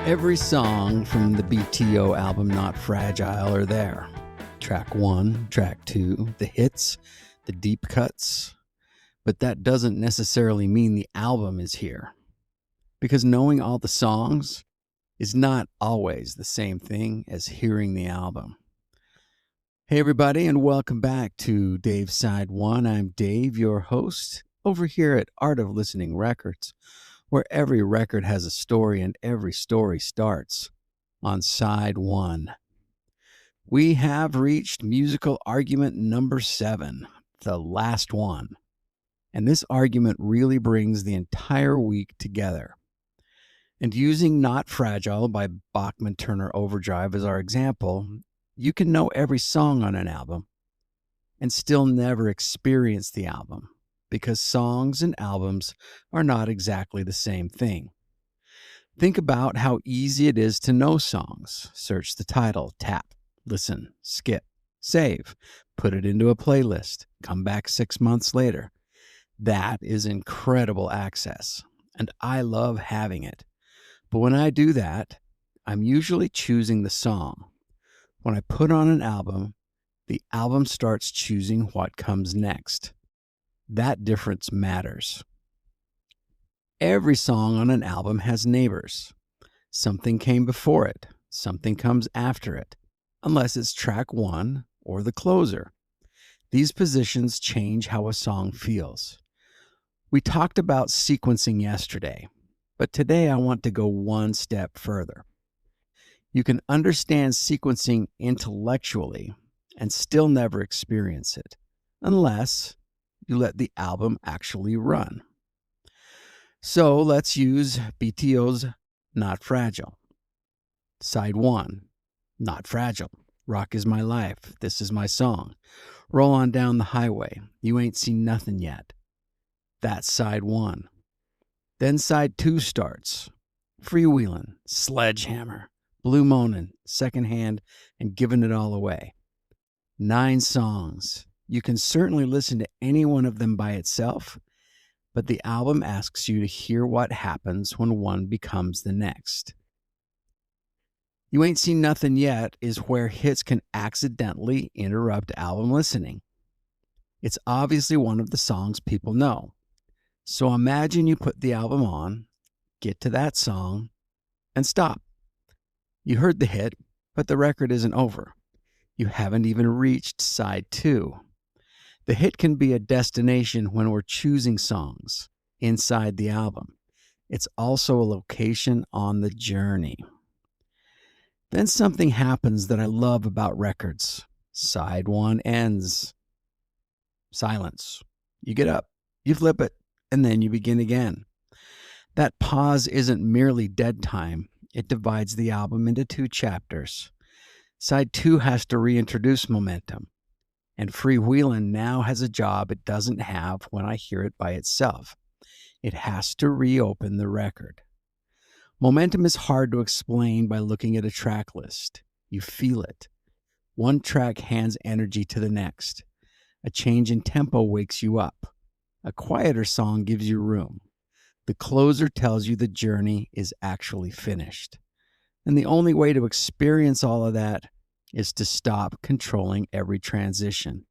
Every song from the BTO album Not Fragile are there. Track 1, track 2, the hits, the deep cuts. But that doesn't necessarily mean the album is here. Because knowing all the songs is not always the same thing as hearing the album. Hey everybody, and welcome back to Dave's Side 1. I'm Dave, your host, over here at Art of Listening Records, where every record has a story and every story starts on side 1. We have reached musical argument number 7, the last one. And this argument really brings the entire week together. And using Not Fragile by Bachman-Turner Overdrive as our example, you can know every song on an album and still never experience the album, because songs and albums are not exactly the same thing. Think about how easy it is to know songs. Search the title, tap, listen, skip, save, put it into a playlist, come back 6 months later. That is incredible access, and I love having it. But when I do that, I'm usually choosing the song. When I put on an album, the album starts choosing what comes next. That difference matters. Every song on an album has neighbors. Something came before it, something comes after it, unless it's track 1 or the closer. These positions change how a song feels. We talked about sequencing yesterday, but today I want to go one step further. You can understand sequencing intellectually and still never experience it, unless you let the album actually run. So let's use BTO's Not Fragile. Side 1, Not Fragile. Rock is my life. This is my song. Roll on down the highway. You ain't seen nothing yet. That's side 1. Then side 2 starts. Freewheelin', Sledgehammer, Blue Moanin', Secondhand, and Giving It All Away. 9 songs. You can certainly listen to any one of them by itself, but the album asks you to hear what happens when one becomes the next. You Ain't Seen Nothing Yet is where hits can accidentally interrupt album listening. It's obviously one of the songs people know. So imagine you put the album on, get to that song, and stop. You heard the hit, but the record isn't over. You haven't even reached side 2. The hit can be a destination when we're choosing songs inside the album. It's also a location on the journey. Then something happens that I love about records. Side 1 ends. Silence. You get up, you flip it, and then you begin again. That pause isn't merely dead time. It divides the album into 2 chapters. Side 2 has to reintroduce momentum. And Freewheelin' now has a job it doesn't have when I hear it by itself. It has to reopen the record. Momentum is hard to explain by looking at a track list. You feel it. One track hands energy to the next. A change in tempo wakes you up. A quieter song gives you room. The closer tells you the journey is actually finished. And the only way to experience all of that is to stop controlling every transition.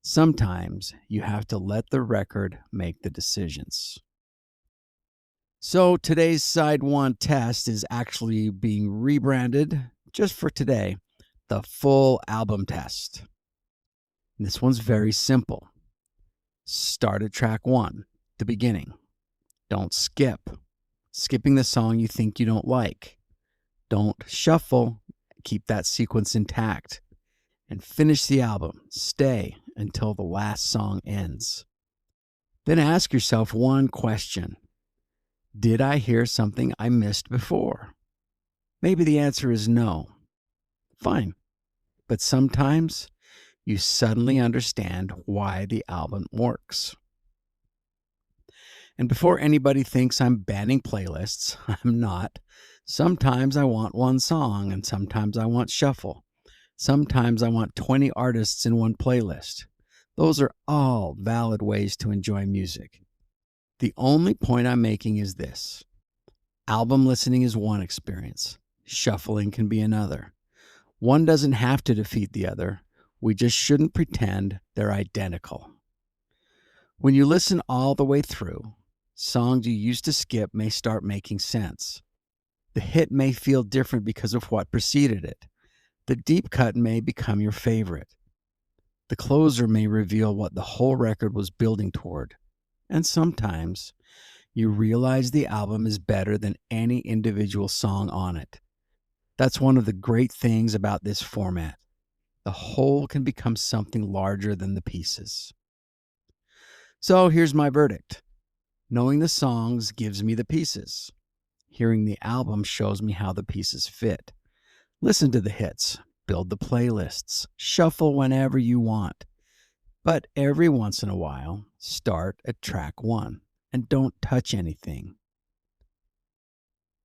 Sometimes you have to let the record make the decisions. So today's side 1 test is actually being rebranded, just for today, the full album test. And this one's very simple. Start at track 1, the beginning. Don't skip. Skipping the song you think you don't like. Don't shuffle. Keep that sequence intact. And finish the album. Stay until the last song ends. Then ask yourself one question. Did I hear something I missed before? Maybe the answer is no. Fine. But sometimes you suddenly understand why the album works. And before anybody thinks I'm banning playlists, I'm not. Sometimes I want one song, and sometimes I want shuffle. Sometimes I want 20 artists in one playlist. Those are all valid ways to enjoy music. The only point I'm making is this. Album listening is one experience. Shuffling can be another. One doesn't have to defeat the other. We just shouldn't pretend they're identical. When you listen all the way through, songs you used to skip may start making sense. The hit may feel different because of what preceded it. The deep cut may become your favorite. The closer may reveal what the whole record was building toward. And sometimes you realize the album is better than any individual song on it. That's one of the great things about this format. The whole can become something larger than the pieces. So here's my verdict. Knowing the songs gives me the pieces. Hearing the album shows me how the pieces fit. Listen to the hits, build the playlists, shuffle whenever you want. But every once in a while, start at track 1 and don't touch anything.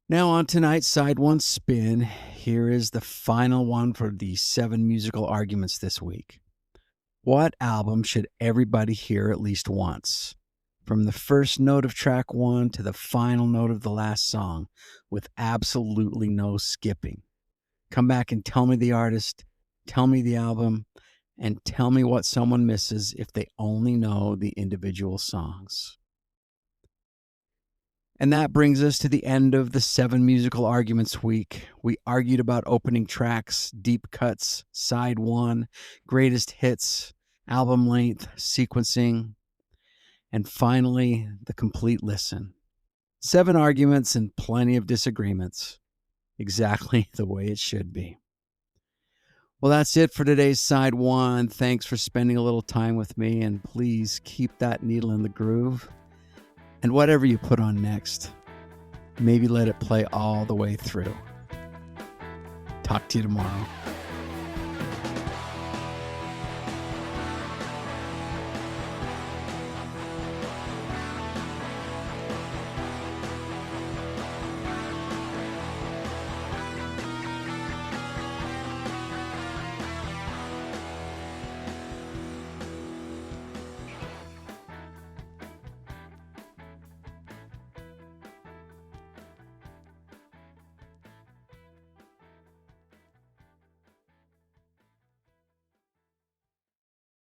Now on tonight's Side 1 spin, here is the final one for the 7 musical arguments this week. What album should everybody hear at least once? From the first note of track 1 to the final note of the last song, with absolutely no skipping. Come back and tell me the artist, tell me the album, and tell me what someone misses if they only know the individual songs. And that brings us to the end of the 7 musical arguments week. We argued about opening tracks, deep cuts, side 1, greatest hits, album length, sequencing, and finally, the complete listen. 7 arguments and plenty of disagreements. Exactly the way it should be. Well, that's it for today's Side 1. Thanks for spending a little time with me, and please keep that needle in the groove. And whatever you put on next, maybe let it play all the way through. Talk to you tomorrow.